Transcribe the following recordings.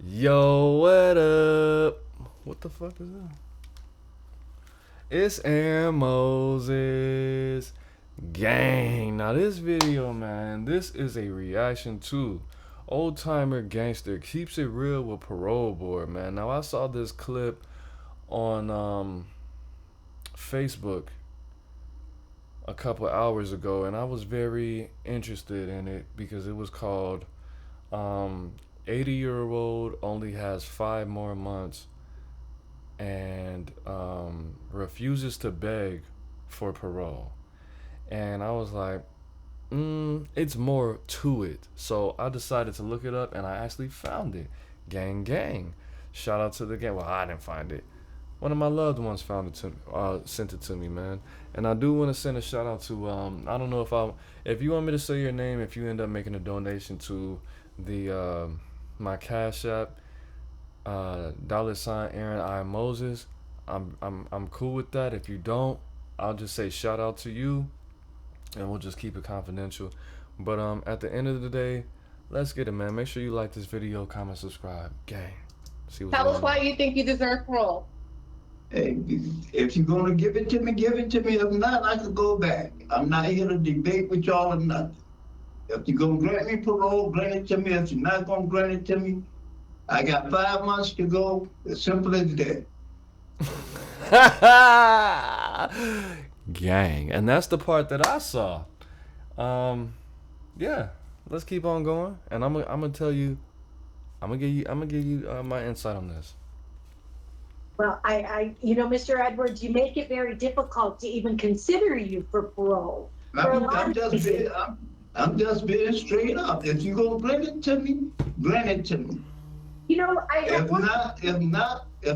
Yo, what up? What the fuck is that? It's Aaron Moses. Gang. Now, this video, man, this is a reaction to Old Timer Gangster Keeps It Real with Parole Board, man. Now, I saw this clip on Facebook a couple hours ago, and I was very interested in it because it was called um, 80-year-old only has 5 more months and refuses to beg for parole. And I was like, it's more to it. So I decided to look it up, and I actually found it. Gang, gang. Shout out to the gang. Well, I didn't find it. One of my loved ones found it to sent it to me, man. And I do want to send a shout out to I don't know if you want me to say your name if you end up making a donation to the my Cash App $ aaronimoses. I'm cool with that. If you don't, I'll just say shout out to you, and we'll just keep it confidential. But at the end of the day, let's get it, man. Make sure you like this video, comment, subscribe, gang. See what's Tell going us why on. you think you deserve parole. Hey, if you're gonna give it to me, give it to me. If not, I could go back. I'm not here to debate with y'all or nothing. If you're gonna grant me parole, grant it to me. If you're not gonna grant it to me, I got 5 months to go. As simple as that. Gang, and that's the part that I saw. Yeah, let's keep on going, and I'm gonna tell you, I'm gonna give you my insight on this. Well, Mr. Edwards, you make it very difficult to even consider you for parole. For a lot I'm of just reasons. being, I'm just being straight up. If you're gonna grant it to me, grant it to me. You know, If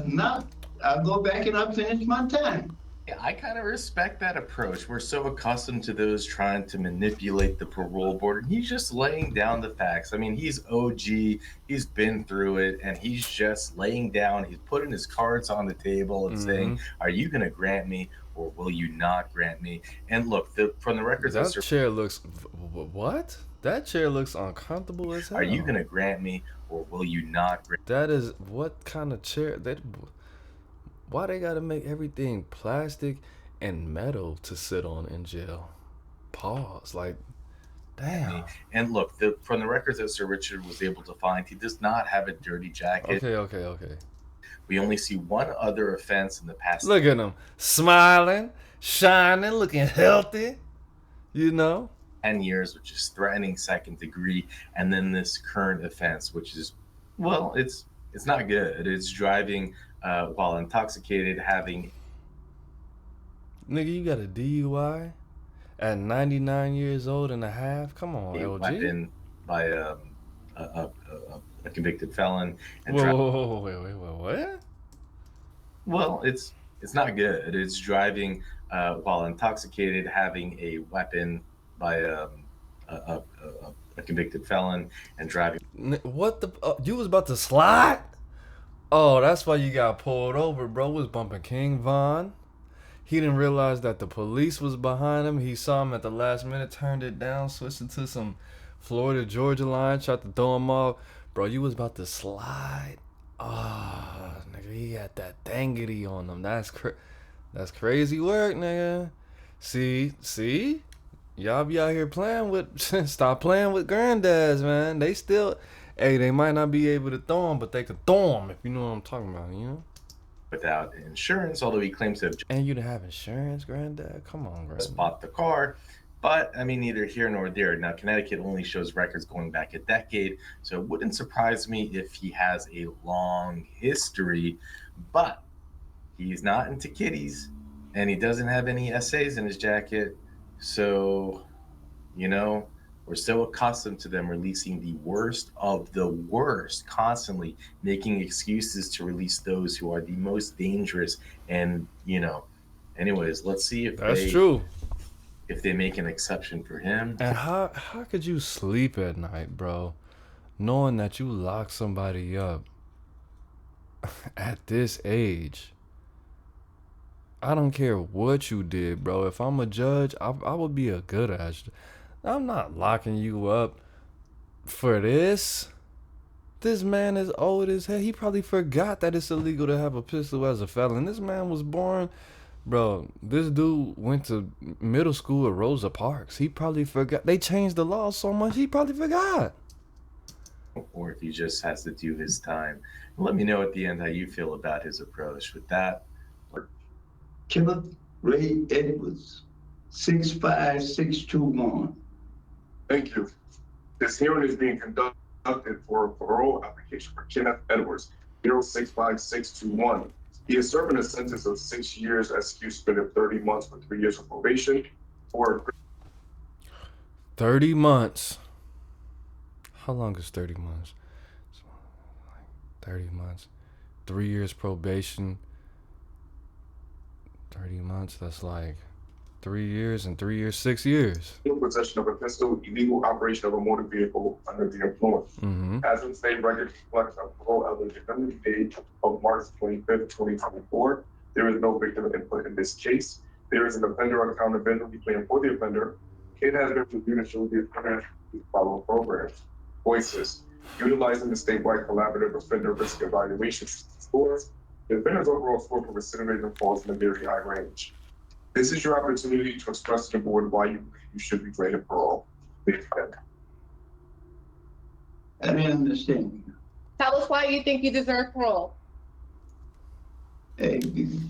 not, I'll go back and I'll finish my time. Yeah, I kind of respect that approach. We're so accustomed to those trying to manipulate the parole board, and he's just laying down the facts. I mean, he's OG, he's been through it, and he's just laying down, he's putting his cards on the table and saying, are you going to grant me or will you not grant me? And look, from the records, That chair looks, what? That chair looks uncomfortable as hell. Are you going to grant me or will you not grant me? That is, what kind of chair? Why they gotta make everything plastic and metal to sit on in jail? Pause. Like, damn. And look, from the records that Sir Richard was able to find, he does not have a dirty jacket. Okay. We only see one other offense in the past. Look at him, smiling, shining, looking healthy. You know. 10 years, which is threatening second degree, and then this current offense, which is, well, it's not good. It's driving while intoxicated, having. Nigga, you got a DUI at 99 years old and a half? Come on, a LG. Weapon by a convicted felon. And whoa, wait, what? Well, it's not good. It's driving while intoxicated, having a weapon by a convicted felon, and driving. What the? You was about to slide? Oh, that's why you got pulled over, bro. Was bumping King Von. He didn't realize that the police was behind him. He saw him at the last minute, turned it down, switched into some Florida Georgia line, tried to throw him off. Bro, you was about to slide. Oh, nigga, he had that dangity on him. That's crazy work, nigga. See? Y'all be out here playing with, stop playing with granddads, man. They still, hey, they might not be able to throw them, but they could throw them, if you know what I'm talking about, you know? Without insurance, although he claims to have. And you didn't have insurance, granddad? Come on, granddad. Bought the car. But, I mean, neither here nor there. Now, Connecticut only shows records going back a decade, so it wouldn't surprise me if he has a long history. But he's not into kitties, and he doesn't have any essays in his jacket. So, we're so accustomed to them releasing the worst of the worst, constantly making excuses to release those who are the most dangerous. And, anyways, let's see if that's true. If they make an exception for him. And how could you sleep at night, bro, knowing that you locked somebody up at this age? I don't care what you did, bro. If I'm a judge, I would be a good ass. I'm not locking you up for this. This man is old as hell. He probably forgot that it's illegal to have a pistol as a felon. This man was born, bro. This dude went to middle school at Rosa Parks. He probably forgot. They changed the law so much. He probably forgot. Or if he just has to do his time. Let me know at the end how you feel about his approach. With that, Kenneth Ray Edwards, 65621. Thank you. This hearing is being conducted for a parole application for Kenneth Edwards, 065621. He is serving a sentence of 6 years execution suspended 30 months with 3 years of probation for 30 months. How long is 30 months? 30 months. 3 years probation. 30 months, that's like 3 years and 3 years, 6 years. possession of a pistol, illegal operation of a motor vehicle under the influence. Mm-hmm. As in state record reflects a parole eligibility date of March 25th, 2024. There is no victim input in this case. There is an offender accountability plan for the offender. Kid has been reviewed and showed the offender to follow programs. Voices, utilizing the statewide collaborative offender risk evaluation scores. The offender's overall score for recidivism falls in a very high range. This is your opportunity to express to the board why you should be granted parole. Please, Ben. I didn't understand you. Tell us why you think you deserve parole. Hey,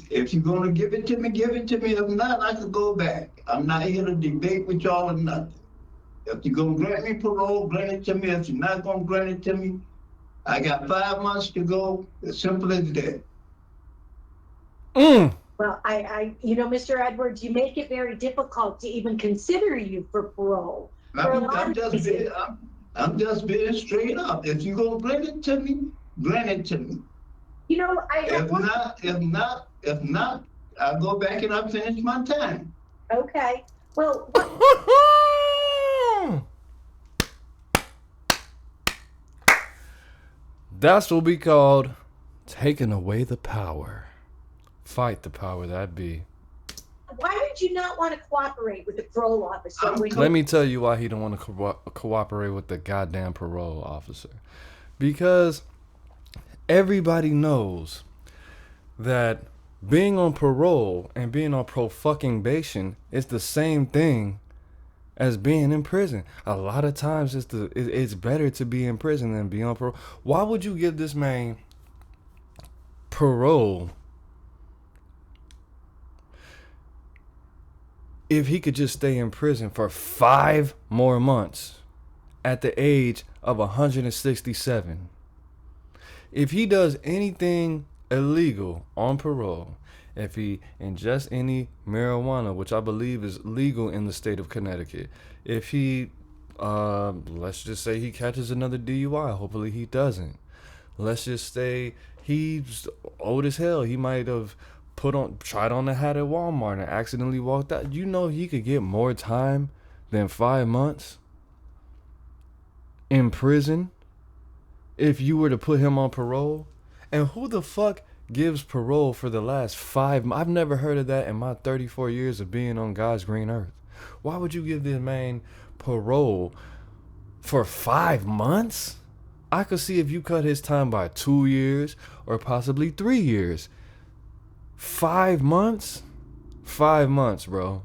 if you're gonna give it to me, give it to me. If not, I could go back. I'm not here to debate with y'all or nothing. If you're gonna grant me parole, grant it to me. If you're not gonna grant it to me, I got 5 months to go. As simple as that. Well, Mr. Edwards, you make it very difficult to even consider you for parole. I'm just being straight up. If you're gonna grant it to me, grant it to me. You know, If not, I'll go back and I'll finish my time. Okay. Well, That's what we called taking away the power. Fight the power that be. why would you not want to cooperate with the parole officer? Let me tell you why he don't want to cooperate with the goddamn parole officer. Because everybody knows that being on parole and being on pro-fucking-bation is the same thing as being in prison. A lot of times it's better to be in prison than be on parole. Why would you give this man parole if he could just stay in prison for 5 more months at the age of 167? If he does anything illegal on parole, if he ingests any marijuana, which I believe is legal in the state of Connecticut, if he, let's just say he catches another DUI, hopefully he doesn't. Let's just say he's old as hell. He might have tried on a hat at Walmart and accidentally walked out. You know he could get more time than 5 months in prison if you were to put him on parole. And who the fuck gives parole for the last 5 months? I've never heard of that in my 34 years of being on God's green earth. Why would you give this man parole for 5 months? I could see if you cut his time by 2 years or possibly 3 years. 5 months? 5 months, bro.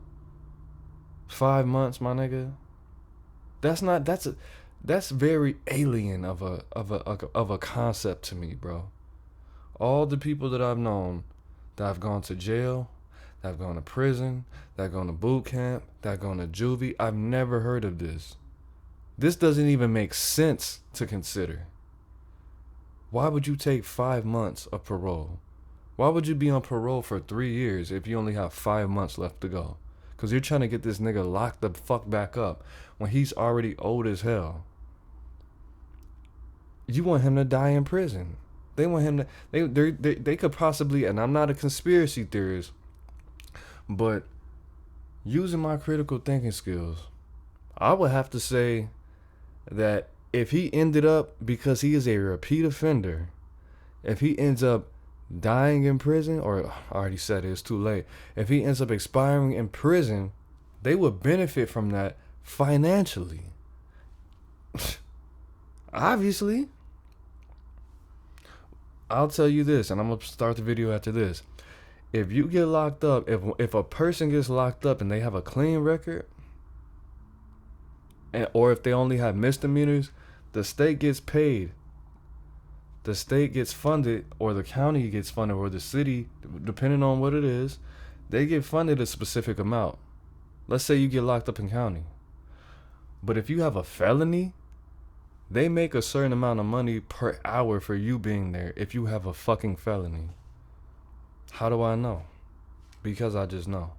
5 months, my nigga. That's very alien of a concept to me, bro. All the people that I've known that have gone to jail, that have gone to prison, that have gone to boot camp, that have gone to juvie, I've never heard of this. This doesn't even make sense to consider. Why would you take 5 months of parole? Why would you be on parole for 3 years if you only have 5 months left to go? Because you're trying to get this nigga locked the fuck back up when he's already old as hell. You want him to die in prison. They want him to, they could possibly, and I'm not a conspiracy theorist, but using my critical thinking skills, I would have to say that if he ended up, because he is a repeat offender, if he ends up dying in prison, or I already said it's too late, if he ends up expiring in prison, they would benefit from that financially. Obviously. I'll tell you this, and I'm gonna start the video after this. If you get locked up, if a person gets locked up and they have a clean record, or if they only have misdemeanors, the state gets paid. The state gets funded, or the county gets funded, or the city, depending on what it is, they get funded a specific amount. Let's say you get locked up in county. But if you have a felony, they make a certain amount of money per hour for you being there if you have a fucking felony. How do I know? Because I just know.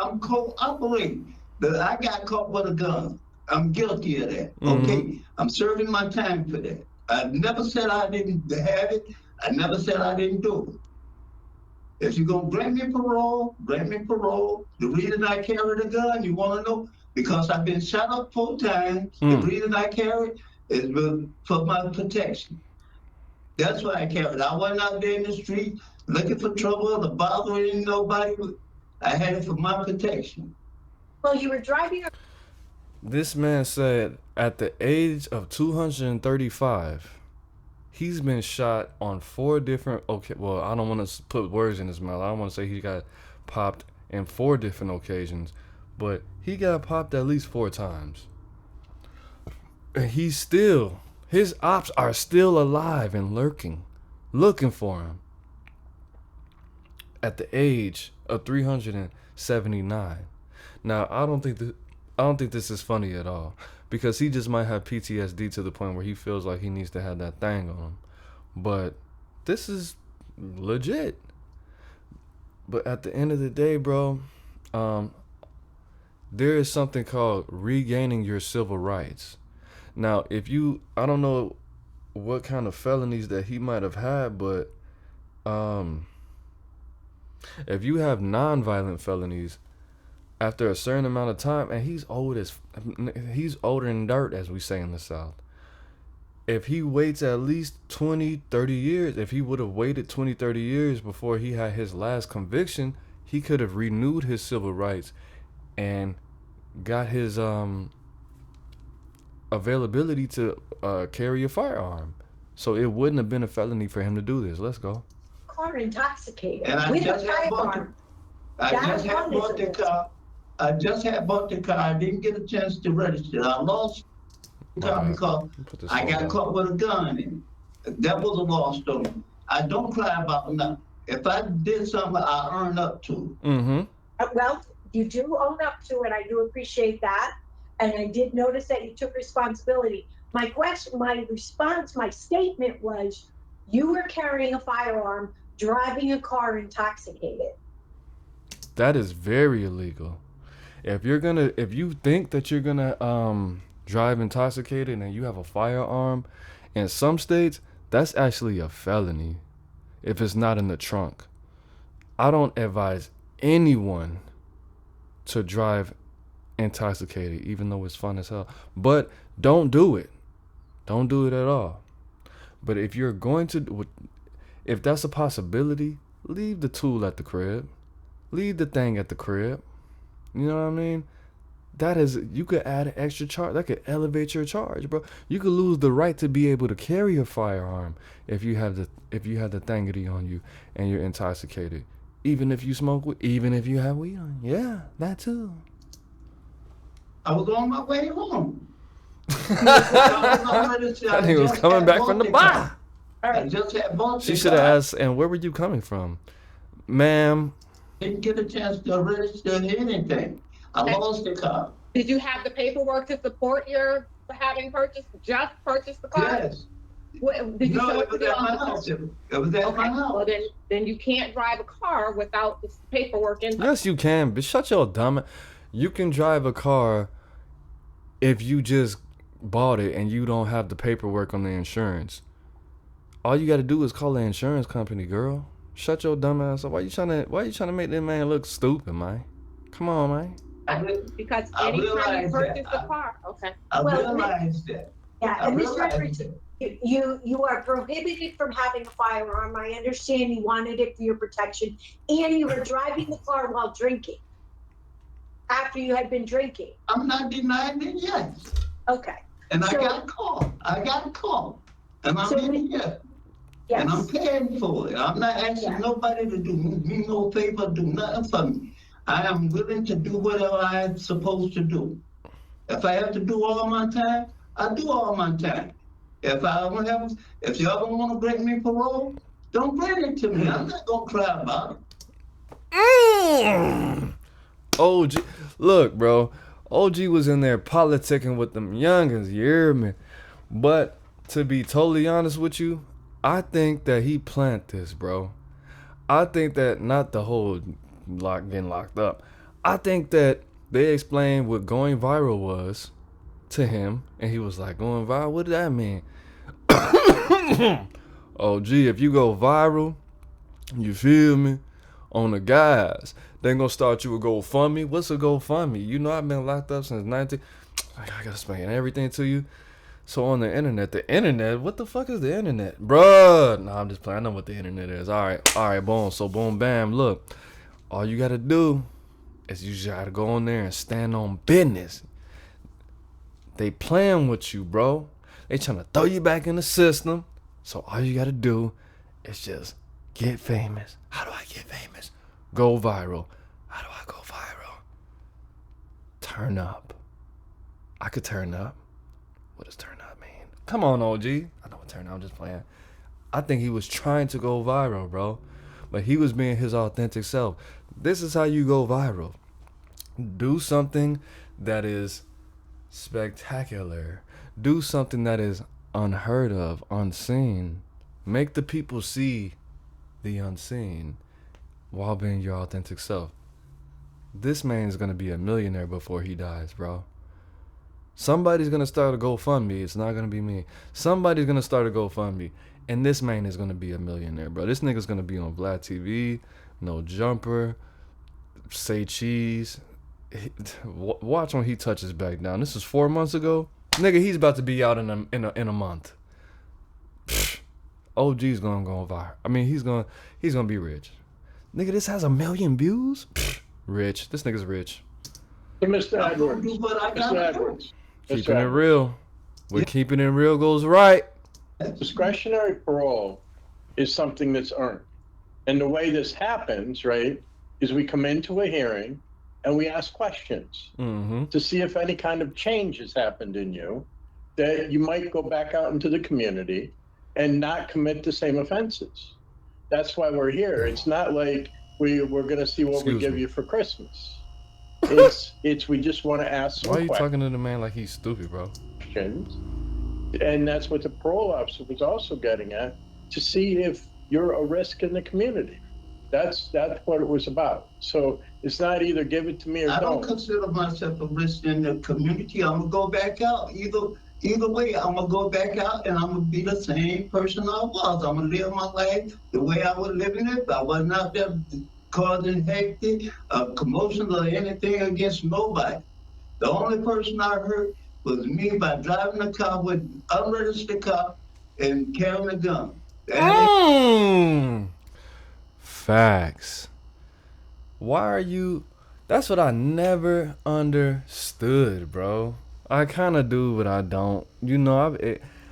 I'm cooperating. I got caught with a gun. I'm guilty of that. Mhm. Okay, I'm serving my time for that. I never said I didn't have it. I never said I didn't do it. If you're gonna grant me parole, grant me parole. The reason I carry the gun, you wanna know? Because I've been shot up 4 times. The reason I carry it is for my protection. That's why I carried it. I wasn't out there in the street looking for trouble or bothering nobody. I had it for my protection. Well, you were driving. This man said at the age of 235, he's been shot on 4 different, well, I don't want to put words in his mouth. I don't want to say he got popped in 4 different occasions, but he got popped at least 4 times. And his ops are still alive and looking for him at the age of 379. Now, I don't think this is funny at all, because he just might have PTSD to the point where he feels like he needs to have that thing on him. But this is legit. But at the end of the day, bro, there is something called regaining your civil rights. Now, I don't know what kind of felonies that he might have had, but if you have non-violent felonies, after a certain amount of time, and he's older than dirt, as we say in the South. If he waits at least 20, 30 years, if he would have waited 20, 30 years before he had his last conviction, he could have renewed his civil rights and got his availability to carry a firearm. So it wouldn't have been a felony for him to do this. Let's go. Car intoxicated. And I just had bought the car. I just had bought the car. I didn't get a chance to register. I lost the car because I got caught with a gun in it. That was a lost story. I don't cry about nothing. If I did something, I earn up to it. Mm-hmm. Well, you do own up to it. I do appreciate that. And I did notice that you took responsibility. My response, my statement was, you were carrying a firearm, driving a car intoxicated. That is very illegal. If you think that you're gonna drive intoxicated and you have a firearm, in some states that's actually a felony if it's not in the trunk. I don't advise anyone to drive intoxicated, even though it's fun as hell. But don't do it. Don't do it at all. But if you're going to, if that's a possibility, leave the tool at the crib. Leave the thing at the crib. You know what I mean? You could add an extra charge. That could elevate your charge, bro. You could lose the right to be able to carry a firearm if you have the thingity on you and you're intoxicated. Even if you smoke, even if you have weed on. Yeah, that too. I was on my way home. That nigga was coming back from the bar. I just had bought the She should have asked, and where were you coming from? Ma'am. Didn't get a chance to register anything. I lost the car. Did you have the paperwork to support your having purchased the car? Yes. Did you show it was at my house. It was at my house. Well, then you can't drive a car without the paperwork in. Yes, you can. But shut your dumb. You can drive a car if you just bought it and you don't have the paperwork on the insurance. All you got to do is call the insurance company, girl. Shut your dumb ass up. Why you trying to make that man look stupid, man? Come on, man. Because anytime you purchase a car, okay. I realized that. Yeah, and Mr. Edwards, you are prohibited from having a firearm. I understand you wanted it for your protection, and you were driving the car while drinking. After you had been drinking. I'm not denying it yet. Okay. And I got caught. And I'm in here. And I'm Yes, paying for it. I'm not asking Yeah. nobody to do me no favor, do nothing for me. I am willing to do whatever I'm supposed to do. If I have to do all my time, I do all my time. If I don't have, if y'all don't want to grant me parole, don't grant it to me. I'm not gonna cry about it. Mm. OG, look, bro. OG was in there politicking with them youngins, you hear me? But to be totally honest with you, I think that he planned this, bro. I think that not the whole getting locked up. I think that they explained what going viral was to him, and he was like, going viral? What did that mean? Oh, gee, if you go viral, you feel me? On the guys, they gonna start you a GoFundMe. What's a GoFundMe? You know I've been locked up since 19. I gotta explain everything to you. So on the internet, what the fuck is the internet? Bruh. Nah, I'm just playing. I know what the internet is. Alright, boom. So boom, bam, look. All you gotta do is you just gotta go on there and stand on business. They playing with you, bro. They trying to throw you back in the system. So all you gotta do is just get famous. How do I get famous? Go viral. How do I go viral? Turn up. I could turn up. What does turn up mean? Come on, OG. I know what turn up. I'm just playing. I think he was trying to go viral, bro. But he was being his authentic self. This is how you go viral. Do something that is spectacular. Do something that is unheard of, unseen. Make the people see the unseen while being your authentic self. This man's gonna be a millionaire before he dies, bro. Somebody's gonna start a GoFundMe. It's not gonna be me. Somebody's gonna start a GoFundMe, and this man is gonna be a millionaire, bro. This nigga's gonna be on Vlad TV, no jumper, say cheese. Watch when he touches back down. This is 4 months ago, nigga. He's about to be out in a month. OG's gonna go viral. I mean, he's gonna be rich. Nigga, this has 1 million views. Rich. This nigga's rich. So, Mr. I'm gonna Edwards, do what I Mr. gotta do. Edwards, Keeping Mr. it Edwards, real. We're keeping it real goes right. discretionary parole is something that's earned. And the way this happens, right, is we come into a hearing and we ask questions Mm-hmm. to see if any kind of change has happened in you, that you might go back out into the community and not commit the same offenses. That's why we're here. It's not like we're going to see what we Excuse give me. you for Christmas. It's we just want to ask Why are some you talking to the man like he's stupid, bro? questions. And that's what the parole officer was also getting at, to see if you're a risk in the community. That's what it was about. So it's not either give it to me or I don't don't. consider myself a risk in the community. I'm gonna go back out. Either way, I'm gonna go back out and I'm gonna be the same person I was. I'm gonna live my life the way I was living it. I wasn't out there causing hectic, commotions or anything against nobody. The only person I hurt was me by driving a car with unregistered car and carrying a gun. Facts. Why are you? That's what I never understood, bro. I kind of do, but I don't. You know,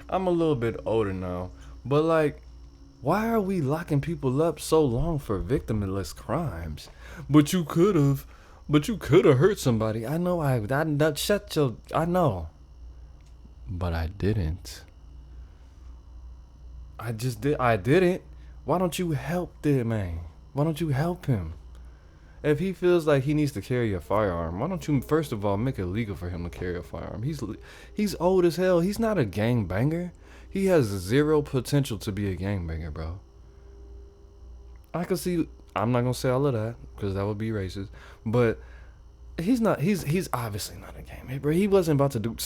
I'm a little bit older now, but like, why are we locking people up so long for victimless crimes? But you could have hurt somebody. I know. I know, but I didn't. I didn't. Why don't you help the man? Why don't you help him? If he feels like he needs to carry a firearm, why don't you first of all make it legal for him to carry a firearm? He's old as hell. He's not a gangbanger. He has zero potential to be a gangbanger, bro. I can see. I'm not gonna say all of that because that would be racist. But he's not. He's obviously not a gangbanger, bro. He wasn't about to do.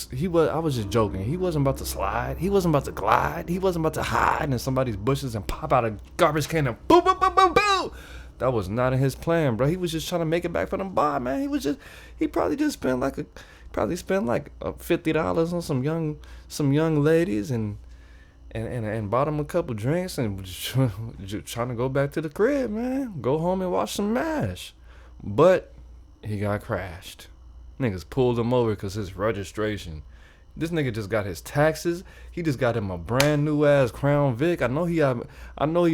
I was just joking. He wasn't about to slide. He wasn't about to glide. He wasn't about to hide in somebody's bushes and pop out a garbage can and boom, boom, boom, boom, boom. That was not in his plan, bro. He was just trying to make it back for them bar, man. He probably just spent like $50 on some young ladies and bought him a couple drinks and just trying to go back to the crib, man. Go home and watch some MASH. But he got crashed. Niggas pulled him over because his registration This nigga just got his taxes. He just got him a brand new ass Crown Vic. I know he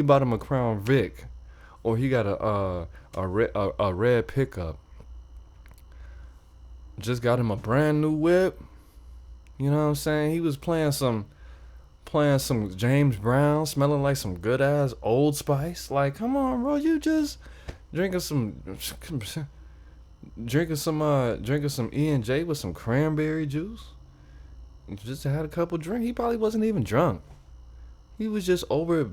bought him a Crown Vic, or he got a red pickup. Just got him a brand new whip. You know what I'm saying? He was playing some James Brown, smelling like some good ass Old Spice. Like, come on, bro, you just drinking some E&J with some cranberry juice. He just had a couple drinks. He probably wasn't even drunk. He was just over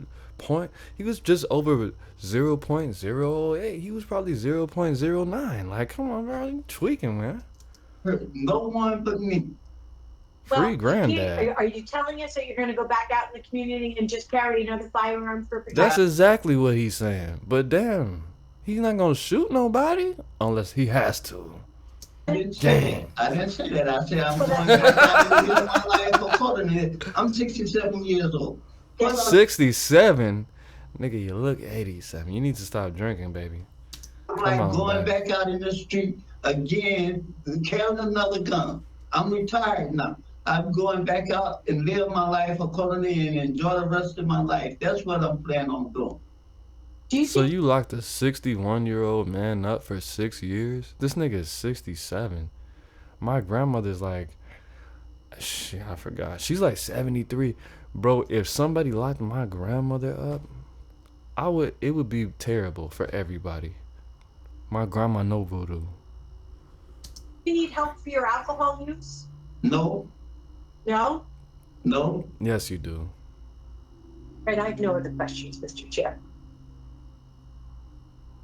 He was just over 0.08. He was probably 0.09. Like, come on, bro, you tweaking, man. No one but me. Free granddad. Are you telling us that you're going to go back out in the community and just carry another firearm for protection? That's exactly what he's saying. But damn, he's not gonna shoot nobody unless he has to. I didn't say that. I said I'm going back to live my life accordingly. I'm 67 years old. 67? Nigga, you look 87. You need to stop drinking, baby. I'm like on, going man. back out in the street again, carrying another gun. I'm retired now. I'm going back out and live my life accordingly and enjoy the rest of my life. That's what I'm planning on doing. So you locked a 61-year-old man up for 6 years? This nigga is 67. My grandmother's like, shit, I forgot. She's like 73. Bro, if somebody locked my grandmother up, it would be terrible for everybody. My grandma no voodoo. You need help for your alcohol use? No, No? no. Yes, you do. Right, I have no other questions, Mr. Chair.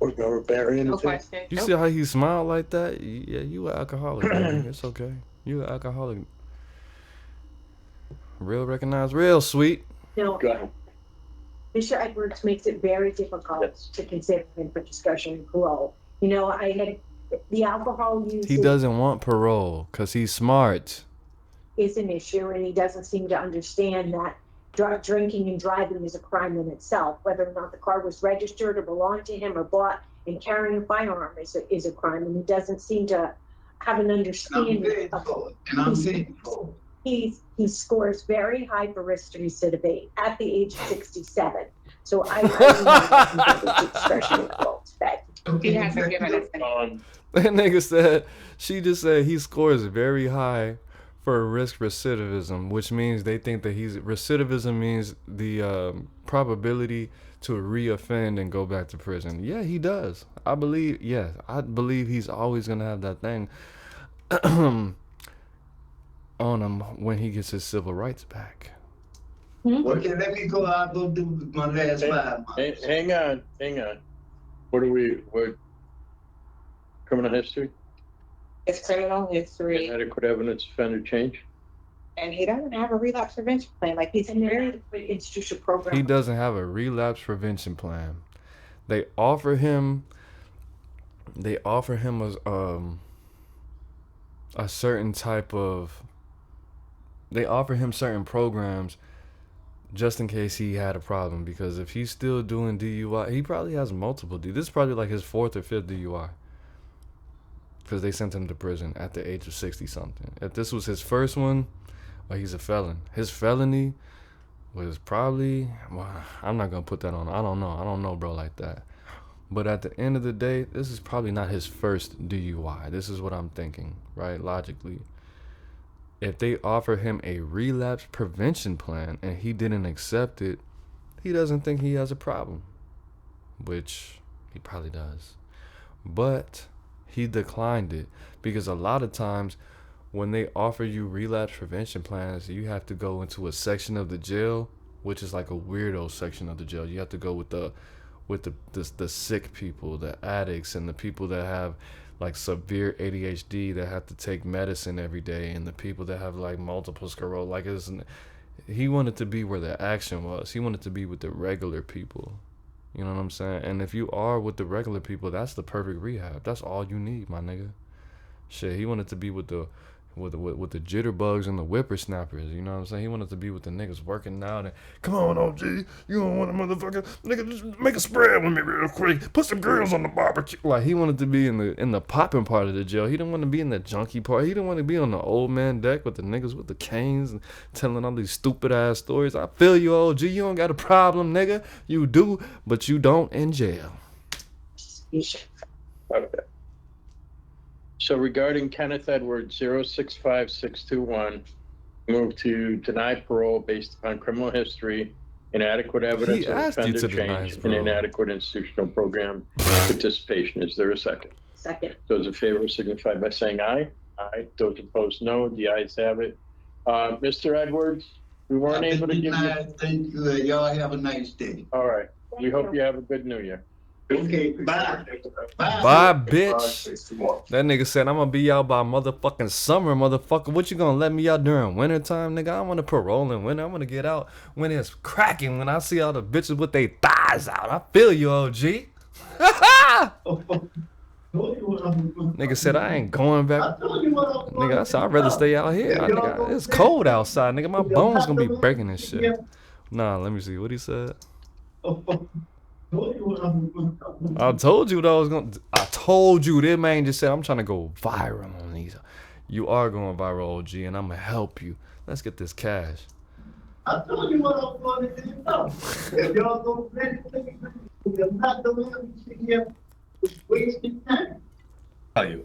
We're going to bury No anything. question. You see how he smiled like that? Yeah, you an alcoholic, man. It's okay. You an alcoholic. Real recognize real, sweet. No, Go ahead. Mr. Edwards makes it very difficult Yes. to consider him for discussion and parole. You know, I had the alcohol use He doesn't want parole because he's smart. is an issue, and he doesn't seem to understand that drinking and driving is a crime in itself. Whether or not the car was registered or belonged to him or bought, and carrying a firearm is a crime, and he doesn't seem to have an And I'm understanding paid of for it. And I'm paid for it. he scores very high for risk to recidivate at the age of 67. So I really want to discretion of parole today. He hasn't given us any. That nigga said, she just said he scores very high for risk recidivism, which means they think that recidivism means the probability to reoffend and go back to prison. Yeah, he does. I believe he's always gonna have that thing on him when he gets his civil rights back. Okay, let me go. I'll go do my last 5 months. Hang on. What criminal history? His criminal history, Inadequate evidence offender change? and he doesn't have a relapse prevention plan. Like, he's very, Institutional program. He doesn't have a relapse prevention plan. They offer him a certain type of. They offer him certain programs just in case he had a problem, because if he's still doing DUI, he probably has multiple DUI. This is probably like his 4th or 5th DUI. Because they sent him to prison at the age of 60 something. If this was his first one, well, he's a felon. His felony was probably, well, I'm not gonna put that on. I don't know, bro, like that. But at the end of the day, this is probably not his first DUI. This is what I'm thinking, right? Logically. If they offer him a relapse prevention plan and he didn't accept it, he doesn't think he has a problem. Which he probably does. But he declined it because a lot of times when they offer you relapse prevention plans, you have to go into a section of the jail, which is like a weirdo section of the jail. You have to go with the sick people, the addicts, and the people that have like severe ADHD that have to take medicine every day, and the people that have like multiple sclerosis. Like, he wanted to be where the action was. He wanted to be with the regular people. You know what I'm saying? And if you are with the regular people, that's the perfect rehab. That's all you need, my nigga. Shit, he wanted to be with the with the jitterbugs and the whippersnappers. You know what I'm saying? He wanted to be with the niggas working out and come on, OG, you don't want a motherfucker, nigga, just make a spread with me real quick. Put some grills on the barbecue. Like he wanted to be in the popping part of the jail. He didn't want to be in the junkie part. He didn't want to be on the old man deck with the niggas with the canes and telling all these stupid ass stories. I feel you, OG. You don't got a problem, nigga. You do, but you don't in jail. Okay. So regarding Kenneth Edwards, 065621, move to deny parole based upon criminal history, inadequate evidence He of asked you offender to deny change, his and parole. inadequate institutional program participation. Is there a second? Second. Those in favor signify by saying aye. Aye. Those opposed, no. The ayes have it. Mr. Edwards, we weren't able to give you. Thank you. Y'all have a nice day. All right. We hope you have a good New Year. Okay, bye. Bye, bitch. That nigga said, I'm gonna be out by motherfucking summer, motherfucker. What you gonna let me out during winter time, nigga? I wanna parole in winter. I wanna get out when it's cracking, when I see all the bitches with their thighs out. I feel you, OG. Nigga said, I ain't going back. Nigga, I said, I'd rather stay out here. Nigga, it's cold outside, nigga. My bones gonna be breaking this shit. Nah, let me see what he said. I told you that I was gonna. I told you this man just said I'm trying to go viral on these. You are going viral, OG, and I'm gonna help you. Let's get this cash. I told you what I was going to do. If y'all don't you're not doing it, wasting time. Tell you,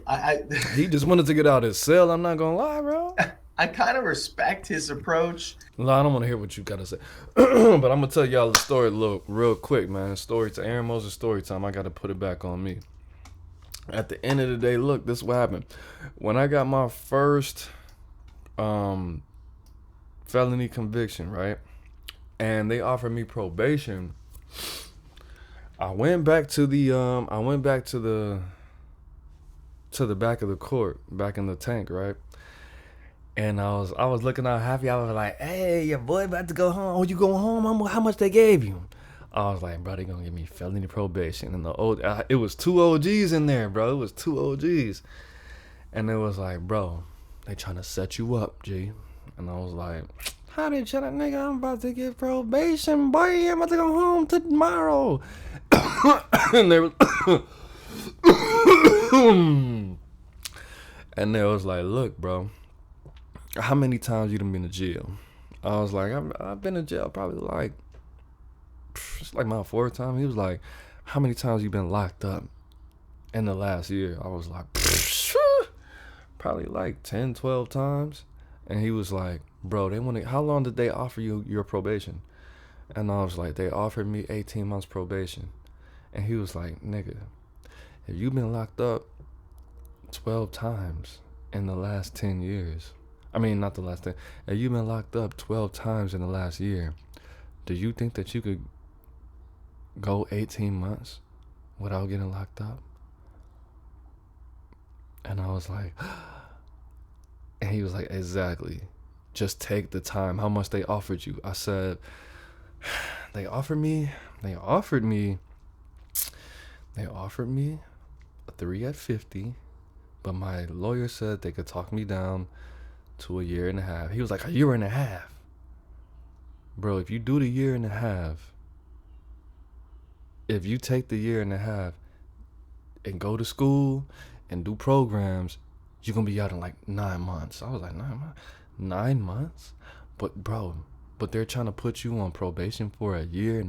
He just wanted to get out of his cell. I'm not gonna lie, bro. I kind of respect his approach. No, I don't want to hear what you gotta say, but I'm gonna tell y'all the story real quick, man. Story to Aaron Moses story time. I gotta put it back on me. At the end of the day, look, this is what happened. When I got my first felony conviction, right, and they offered me probation, I went back to the back of the court, back in the tank, right. And I was looking out happy. I was like, hey, your boy about to go home. Oh, you going home? How much they gave you? I was like, bro, they gonna give me felony probation. And it was 2 OGs in there, bro. It was 2 OGs. And it was like, bro, they trying to set you up, G. And I was like, how they trying to, nigga, I'm about to get probation, boy. I'm about to go home tomorrow. And they was, and they was like, look, bro. How many times you done been to jail? I was like, I've been in jail probably like, it's like my 4th time. He was like, how many times you been locked up in the last year? I was like, probably like 10, 12 times. And he was like, bro, how long did they offer you your probation? And I was like, they offered me 18 months probation. And he was like, nigga, if you've been locked up 12 times in the last 10 years, I mean, not the last 10. If you've been locked up 12 times in the last year, do you think that you could go 18 months without getting locked up? And I was like, and he was like, exactly. Just take the time. How much they offered you? I said, they offered me a 3 at 50, but my lawyer said they could talk me down to 1.5 years. He was like, 1.5 years? Bro, if you do the 1.5 years, if you take the 1.5 years and go to school and do programs, you're gonna be out in like 9 months. I was like, 9 months? 9 months? But bro, they're trying to put you on probation for 1.5 years?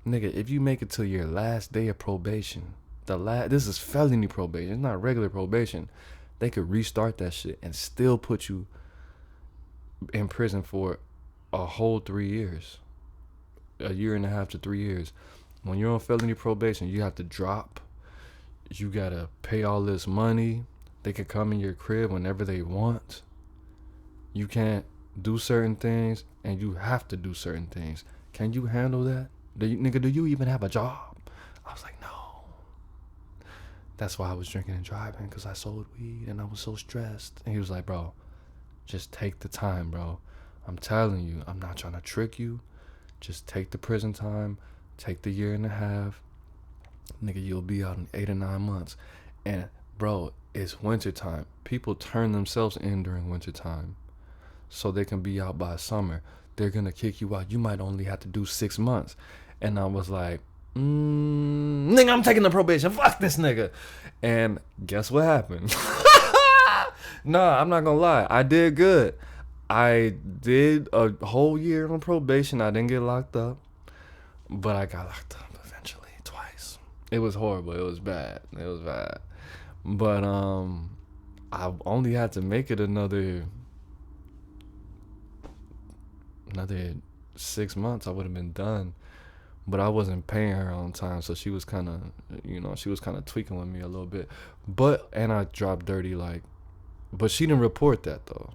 Nigga, if you make it to your last day of probation, this is felony probation, it's not regular probation. They could restart that shit and still put you in prison for a whole 3 years. 1.5 years to 3 years. When you're on felony probation, you have to drop. You gotta pay all this money. They can come in your crib whenever they want. You can't do certain things, and you have to do certain things. Can you handle that? Do you even have a job? I was like, no. That's why I was drinking and driving, because I sold weed and I was so stressed. And he was like, bro, just take the time, bro. I'm telling you, I'm not trying to trick you. Just take the prison time. Take the 1.5 years. Nigga, you'll be out in 8 or 9 months. And bro, it's wintertime. People turn themselves in during wintertime so they can be out by summer. They're gonna kick you out. You might only have to do 6 months. And I was like, nigga, I'm taking the probation. Fuck this nigga. And guess what happened? Nah, I'm not gonna lie. I did good. I did a whole year on probation. I didn't get locked up, but I got locked up eventually twice. It was horrible. It was bad. It was bad. But I only had to make it another 6 months. I would have been done. But I wasn't paying her on time, so she was kind of tweaking with me a little bit. And I dropped dirty, like, but she didn't report that though.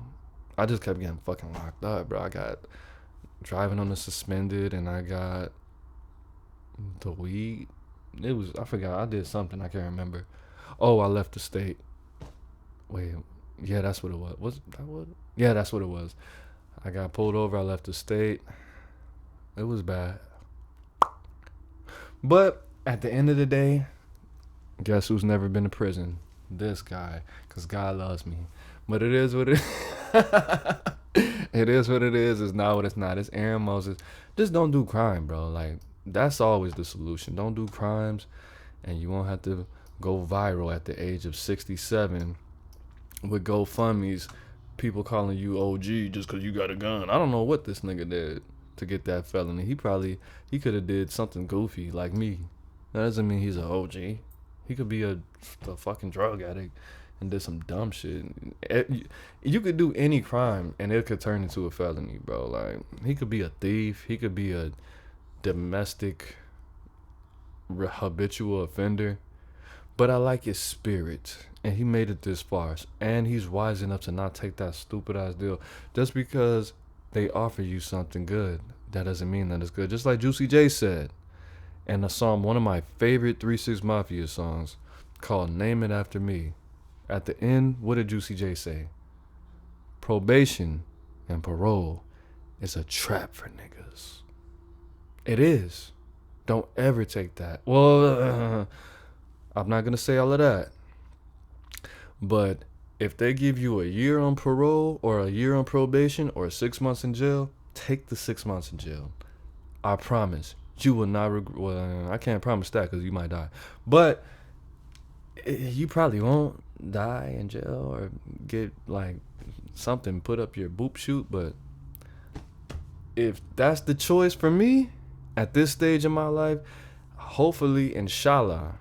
I just kept getting fucking locked up, bro. I got driving on the suspended, and I got the weed. I forgot. I did something. I can't remember. Oh, I left the state. Wait, yeah, that's what it was. Was that what? Yeah, that's what it was. I got pulled over. I left the state. It was bad. But at the end of the day, guess who's never been to prison? This guy, because God loves me. But it is what it is. It is what it is. It's not what it's not. It's Aaron Moses. Just don't do crime, bro. Like, that's always the solution. Don't do crimes, and you won't have to go viral at the age of 67 with GoFundMe's, people calling you OG just because you got a gun. I don't know what this nigga did to get that felony. He could have did something goofy like me. That doesn't mean he's an OG. He could be a fucking drug addict and did some dumb shit. You could do any crime and it could turn into a felony, bro. Like, he could be a thief. He could be a domestic habitual offender. But I like his spirit, and he made it this far. And he's wise enough to not take that stupid ass deal. Just because they offer you something good, that doesn't mean that it's good. Just like Juicy J said in a song, one of my favorite 3 6 Mafia songs, called Name It After Me. At the end, what did Juicy J say? Probation and parole is a trap for niggas. It is. Don't ever take that. Well, I'm not going to say all of that. But if they give you a year on parole or a year on probation or 6 months in jail, take the 6 months in jail. I promise. You will not regret. Well, I can't promise that because you might die. But you probably won't die in jail or get like something put up your boop shoot. But if that's the choice for me at this stage in my life, hopefully, inshallah,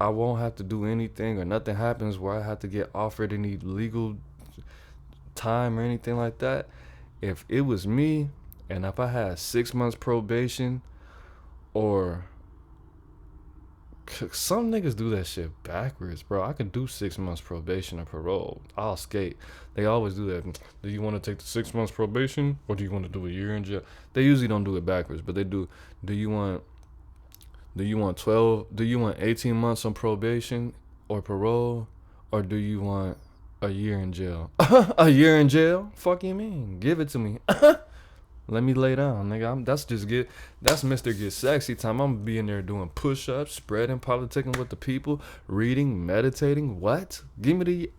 I won't have to do anything or nothing happens where I have to get offered any legal time or anything like that. If it was me and if I had 6 months probation, or some niggas do that shit backwards, bro. I can do 6 months probation or parole. I'll skate. They always do that. Do you want to take the 6 months probation or do you want to do a year in jail? They usually don't do it backwards, but they do. Do you want 12? Do you want 18 months on probation or parole, or do you want a year in jail? A year in jail? Fuck you mean? Give it to me. Let me lay down, nigga. That's Mr. Get Sexy time. I'm gonna be in there doing push-ups, spreading, politicking with the people, reading, meditating. What? Give me the.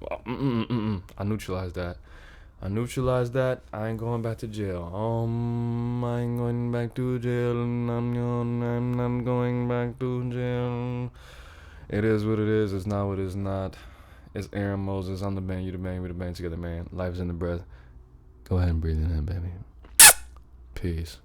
I neutralized that. I ain't going back to jail. I ain't going back to jail. I'm not going back to jail. It is what it is. It's not what it's not. It's Aaron Moses. I'm the man. You the man. We the band together, man. Life's in the breath. Go ahead and breathe it in, baby. Peace.